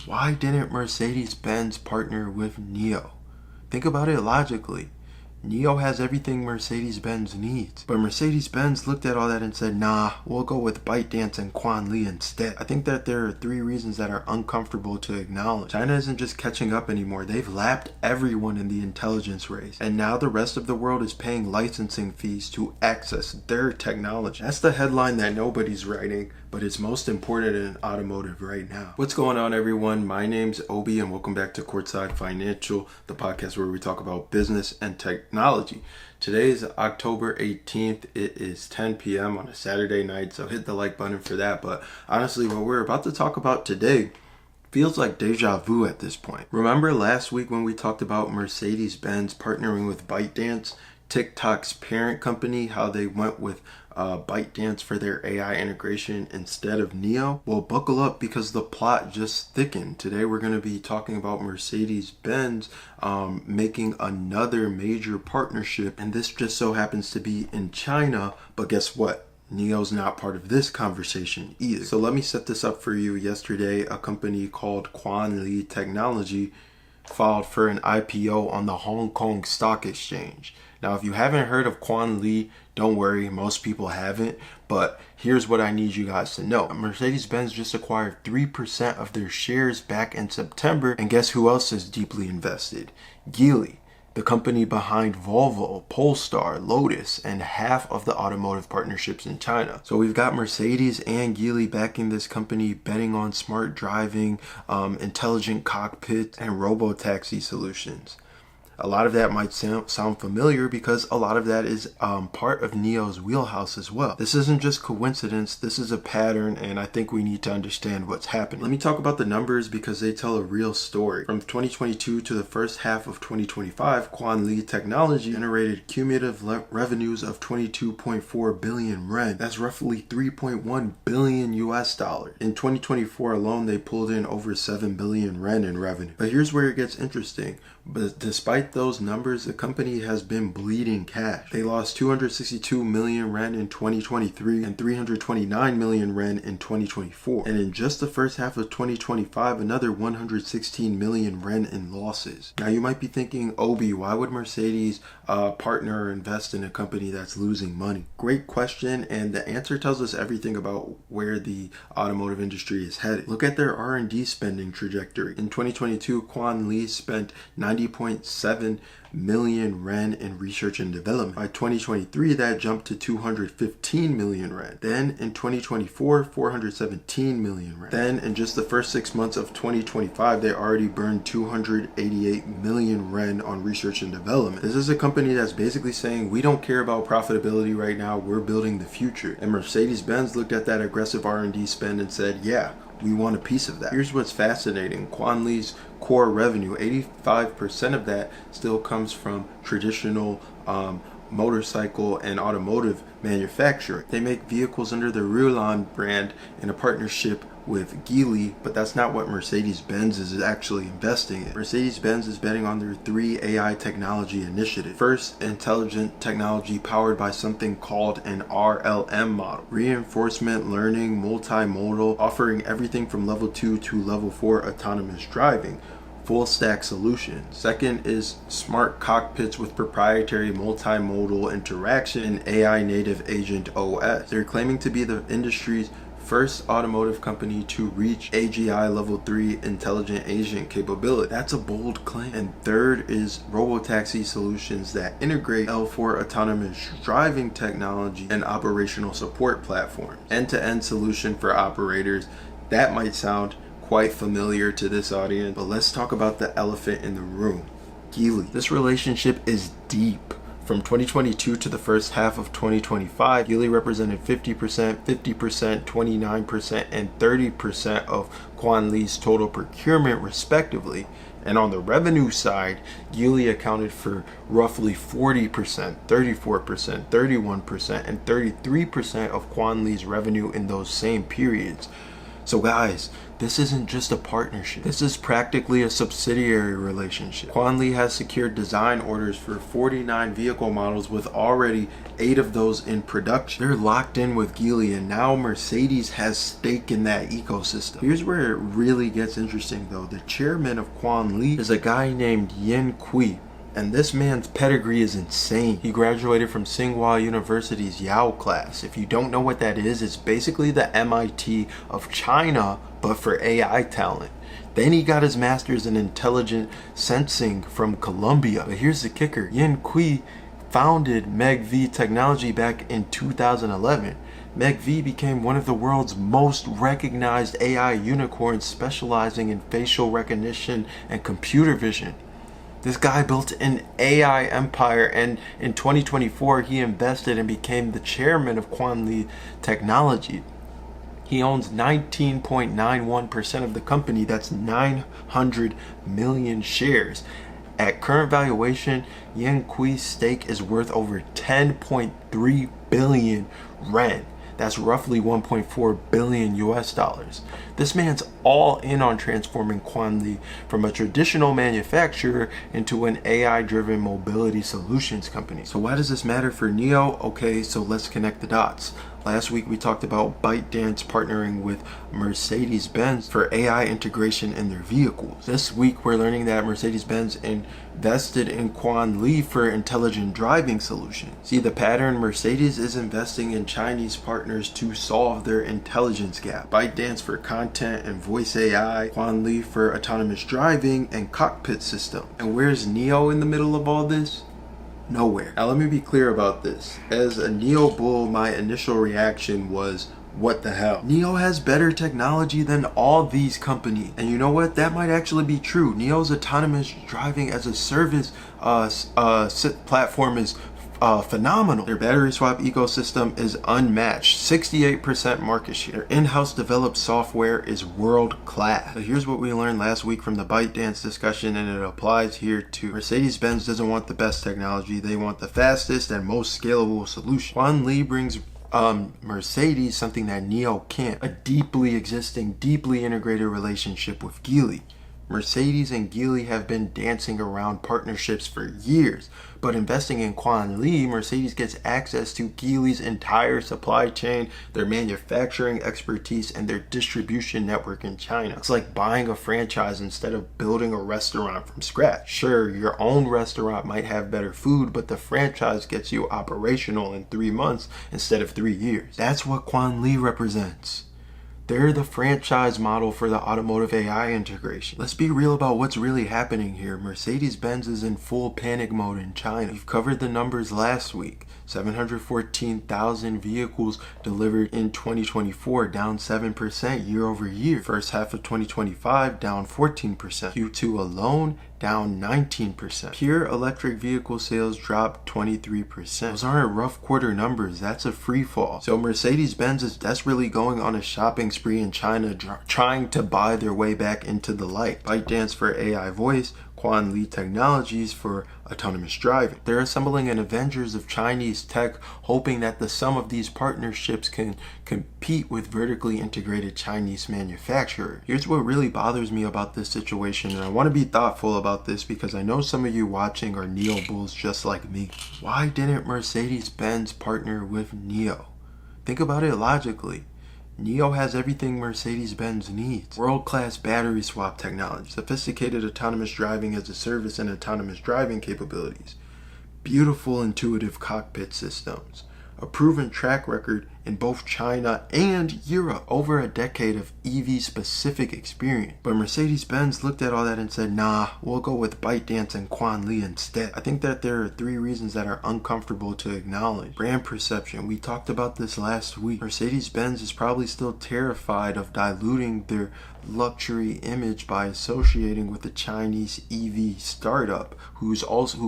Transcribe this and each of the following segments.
Why didn't Mercedes-Benz partner with NIO? Think about it logically. NIO has everything Mercedes-Benz needs. But Mercedes-Benz looked at all that and said, nah, we'll go with ByteDance and Quan Lee instead. I think that there are three reasons that are uncomfortable to acknowledge. China isn't just catching up anymore. They've lapped everyone in the intelligence race. And now the rest of the world is paying licensing fees to access their technology. That's the headline that nobody's writing, but it's most important in automotive right now. What's going on, everyone? My name's Obi, and welcome back to Courtside Financial, the podcast where we talk about business and technology. Today is October 18th. It is 10 p.m. on a Saturday night, so hit the like button for that. But honestly, what we're about to talk about today feels like deja vu at this point. Remember last week when we talked about Mercedes-Benz partnering with ByteDance, TikTok's parent company, how they went with ByteDance for their AI integration instead of NIO? Well, buckle up because the plot just thickened. Today we're going to be talking about Mercedes-Benz making another major partnership, and this just so happens to be in China. But guess what? NIO's not part of this conversation either. So let me set this up for you. Yesterday, a company called Qianli Technology filed for an IPO on the Hong Kong Stock Exchange. Now, if you haven't heard of Quan Lee, don't worry, most people haven't, but here's what I need you guys to know. Mercedes-Benz just acquired 3% of their shares back in September, and guess who else is deeply invested? Geely, the company behind Volvo, Polestar, Lotus, and half of the automotive partnerships in China. So we've got Mercedes and Geely backing this company, betting on smart driving, intelligent cockpits, and Robotaxi solutions. A lot of that might sound familiar because a lot of that is part of NIO's wheelhouse as well. This isn't just coincidence, this is a pattern, and I think we need to understand what's happening. Let me talk about the numbers because they tell a real story. From 2022 to the first half of 2025, Qianli Technology generated cumulative revenues of 22.4 billion ren. That's roughly 3.1 billion US dollars. In 2024 alone, they pulled in over 7 billion ren in revenue. But here's where it gets interesting. But despite those numbers, the company has been bleeding cash. They lost 262 million ren in 2023 and 329 million ren in 2024. And in just the first half of 2025, another 116 million ren in losses. Now you might be thinking, Obi, why would Mercedes partner or invest in a company that's losing money? Great question, and the answer tells us everything about where the automotive industry is headed. Look at their R&D spending trajectory. In 2022, Quan Lee spent 90.7 million ren in research and development. By 2023, that jumped to 215 million ren. Then in 2024, 417 million ren. Then in just the first 6 months of 2025, they already burned 288 million ren on research and development. This is a company that's basically saying, we don't care about profitability right now, we're building the future. And Mercedes-Benz looked at that aggressive R&D spend and said, yeah, we want a piece of that. Here's what's fascinating. Quan Lee's core revenue, 85% of that still comes from traditional motorcycle and automotive manufacturing. They make vehicles under the Qianli brand in a partnership with Geely, but that's not what Mercedes-Benz is actually investing in. Mercedes-Benz is betting on their 3 AI technology initiatives. First, intelligent technology powered by something called an RLM model. Reinforcement learning, multimodal, offering everything from level 2 to level 4 autonomous driving. Full stack solution. Second is smart cockpits with proprietary multimodal interaction and AI native agent OS. They're claiming to be the industry's first automotive company to reach AGI level 3 intelligent agent capability. That's a bold claim. And third is Robotaxi solutions that integrate L4 autonomous driving technology and operational support platforms. End-to-end solution for operators. That might sound quite familiar to this audience, but let's talk about the elephant in the room. Geely. This relationship is deep. From 2022 to the first half of 2025, Geely represented 50%, 50%, 29%, and 30% of Quan Lee's total procurement respectively. And on the revenue side, Geely accounted for roughly 40%, 34%, 31%, and 33% of Quan Lee's revenue in those same periods. So guys, this isn't just a partnership. This is practically a subsidiary relationship. Quan Lee has secured design orders for 49 vehicle models with already 8 of those in production. They're locked in with Geely, and now Mercedes has stake in that ecosystem. Here's where it really gets interesting though. The chairman of Quan Lee is a guy named Yin Kui. And this man's pedigree is insane. He graduated from Tsinghua University's Yao class. If you don't know what that is, it's basically the MIT of China, but for AI talent. Then he got his master's in intelligent sensing from Columbia. But here's the kicker. Yin Kui founded ByteDance Technology back in 2011. ByteDance became one of the world's most recognized AI unicorns, specializing in facial recognition and computer vision. This guy built an AI empire, and in 2024 he invested and became the chairman of Qianli Technology. He owns 19.91% of the company. That's 900 million shares. At current valuation, Yin Kui's stake is worth over 10.3 billion yuan. That's roughly 1.4 billion US dollars. This man's all in on transforming Quan Lee from a traditional manufacturer into an AI-driven mobility solutions company. So why does this matter for NIO? Okay, so let's connect the dots. Last week we talked about ByteDance partnering with Mercedes-Benz for AI integration in their vehicles. This week we're learning that Mercedes-Benz invested in Quan Lee for intelligent driving solutions. See the pattern? Mercedes is investing in Chinese partners to solve their intelligence gap. ByteDance for content and voice AI, Quan Lee for autonomous driving and cockpit system. And where's NIO in the middle of all this? Nowhere. Now let me be clear about this. As a NIO bull, my initial reaction was, what the hell? NIO has better technology than all these companies. And you know what? That might actually be true. NIO's autonomous driving as a service platform is phenomenal. Their battery swap ecosystem is unmatched, 68% market share. Their in-house developed software is world-class. So here's what we learned last week from the ByteDance discussion, and it applies here too. Mercedes-Benz doesn't want the best technology, they want the fastest and most scalable solution. Quan Lee brings Mercedes something that NIO can't, a deeply existing, deeply integrated relationship with Geely. Mercedes and Geely have been dancing around partnerships for years, but investing in Quan Lee, Mercedes gets access to Geely's entire supply chain, their manufacturing expertise, and their distribution network in China. It's like buying a franchise instead of building a restaurant from scratch. Sure, your own restaurant might have better food, but the franchise gets you operational in 3 months instead of 3 years. That's what Quan Lee represents. They're the franchise model for the automotive AI integration. Let's be real about what's really happening here. Mercedes-Benz is in full panic mode in China. We've covered the numbers last week. 714,000 vehicles delivered in 2024, down 7% year over year. First half of 2025, down 14%. Q2 alone, down 19%. Pure electric vehicle sales dropped 23%. Those aren't rough quarter numbers, that's a free fall. So Mercedes-Benz is desperately going on a shopping spree in China, trying to buy their way back into the light. ByteDance for AI voice, Qianli Technologies for autonomous driving. They're assembling an Avengers of Chinese tech, hoping that the sum of these partnerships can compete with vertically integrated Chinese manufacturers. Here's what really bothers me about this situation, and I want to be thoughtful about this because I know some of you watching are NIO bulls just like me. Why didn't Mercedes-Benz partner with NIO? Think about it logically. NIO has everything Mercedes-Benz needs. World-class battery swap technology, sophisticated autonomous driving as a service and autonomous driving capabilities, beautiful intuitive cockpit systems, a proven track record in both China and Europe, over a decade of EV-specific experience. But Mercedes-Benz looked at all that and said, nah, we'll go with ByteDance and Quan Lee instead. I think that there are 3 reasons that are uncomfortable to acknowledge. Brand perception. We talked about this last week. Mercedes-Benz is probably still terrified of diluting their luxury image by associating with a Chinese EV startup who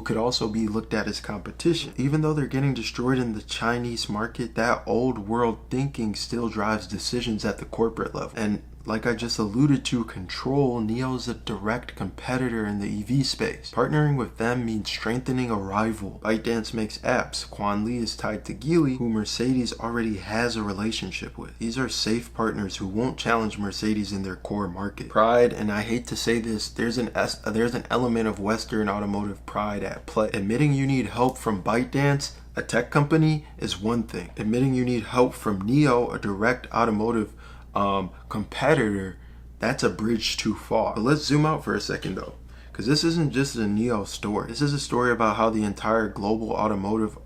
could also be looked at as competition. Even though they're getting destroyed in the Chinese market, that old world thinking still drives decisions at the corporate level. And like I just alluded to, control, NIO is a direct competitor in the EV space. Partnering with them means strengthening a rival. ByteDance makes apps. Quan Lee is tied to Qianli, who Mercedes already has a relationship with. These are safe partners who won't challenge Mercedes in their core market. Pride, and I hate to say this, there's an element of Western automotive pride at play. Admitting you need help from ByteDance, a tech company, is one thing. Admitting you need help from NIO, a direct automotive competitor, that's a bridge too far. But let's zoom out for a second though, because this isn't just a NIO story. This is a story about how the entire global automotive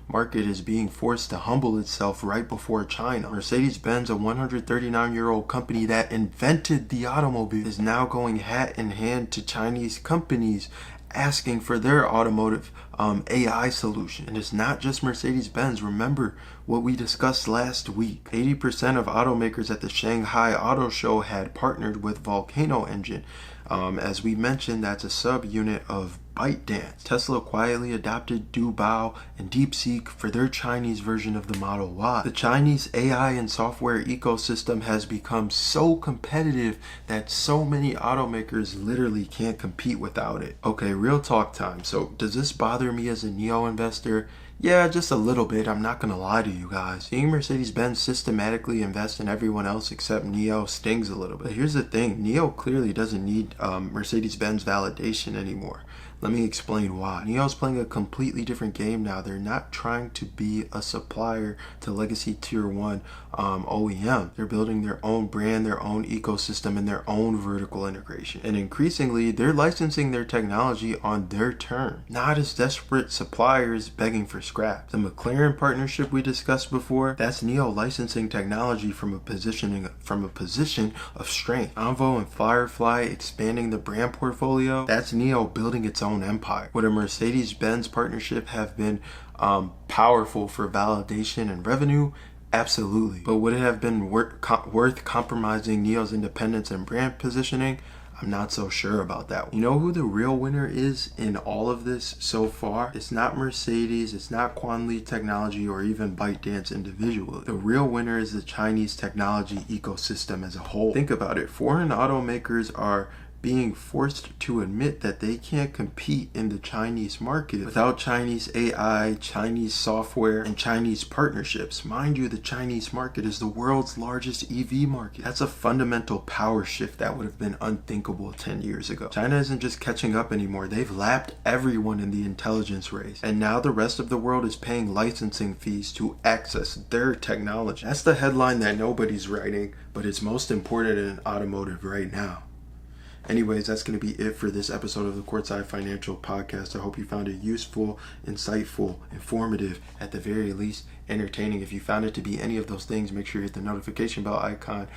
market is being forced to humble itself right before China. Mercedes-Benz, a 139-year-old company that invented the automobile, is now going hat in hand to Chinese companies asking for their automotive AI solution. And it's not just Mercedes-Benz. Remember what we discussed last week. 80% of automakers at the Shanghai Auto Show had partnered with Volcano Engine. As we mentioned, that's a subunit of ByteDance. Tesla quietly adopted Dubao and DeepSeek for their Chinese version of the Model Y. The Chinese AI and software ecosystem has become so competitive that so many automakers literally can't compete without it. Okay, real talk time. So does this bother me as a NIO investor? Yeah, just a little bit. I'm not gonna lie to you guys. Seeing Mercedes-Benz systematically invest in everyone else except NIO stings a little bit. But here's the thing, NIO clearly doesn't need Mercedes-Benz validation anymore. Let me explain why. NIO's playing a completely different game now. They're not trying to be a supplier to legacy tier 1 OEM. They're building their own brand, their own ecosystem, and their own vertical integration. And increasingly, they're licensing their technology on their terms, not as desperate suppliers begging for scrap. The McLaren partnership we discussed before, that's NIO licensing technology from a position of strength. Envo and Firefly expanding the brand portfolio, that's NIO building its own empire. Would a Mercedes-Benz partnership have been powerful for validation and revenue? Absolutely. But would it have been worth compromising NIO's independence and brand positioning? I'm not so sure about that. You know who the real winner is in all of this so far? It's not Mercedes, it's not Qianli Technology, or even ByteDance individually. The real winner is the Chinese technology ecosystem as a whole. Think about it. Foreign automakers are being forced to admit that they can't compete in the Chinese market without Chinese AI, Chinese software, and Chinese partnerships. Mind you, the Chinese market is the world's largest EV market. That's a fundamental power shift that would have been unthinkable 10 years ago. China isn't just catching up anymore. They've lapped everyone in the intelligence race. And now the rest of the world is paying licensing fees to access their technology. That's the headline that nobody's writing, but it's most important in automotive right now. Anyways, that's going to be it for this episode of the Courtside Financial Podcast. I hope you found it useful, insightful, informative, at the very least entertaining. If you found it to be any of those things, make sure you hit the notification bell icon,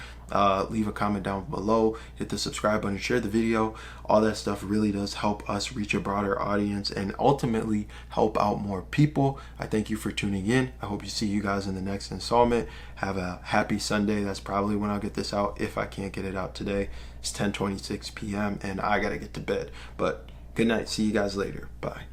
leave a comment down below, hit the subscribe button, share the video. All that stuff really does help us reach a broader audience and ultimately help out more people. I thank you for tuning in. I hope you see you guys in the next installment. Have a happy Sunday. That's probably when I'll get this out if I can't get it out today. It's 10:26 p.m. and I gotta get to bed. But good night. See you guys later. Bye.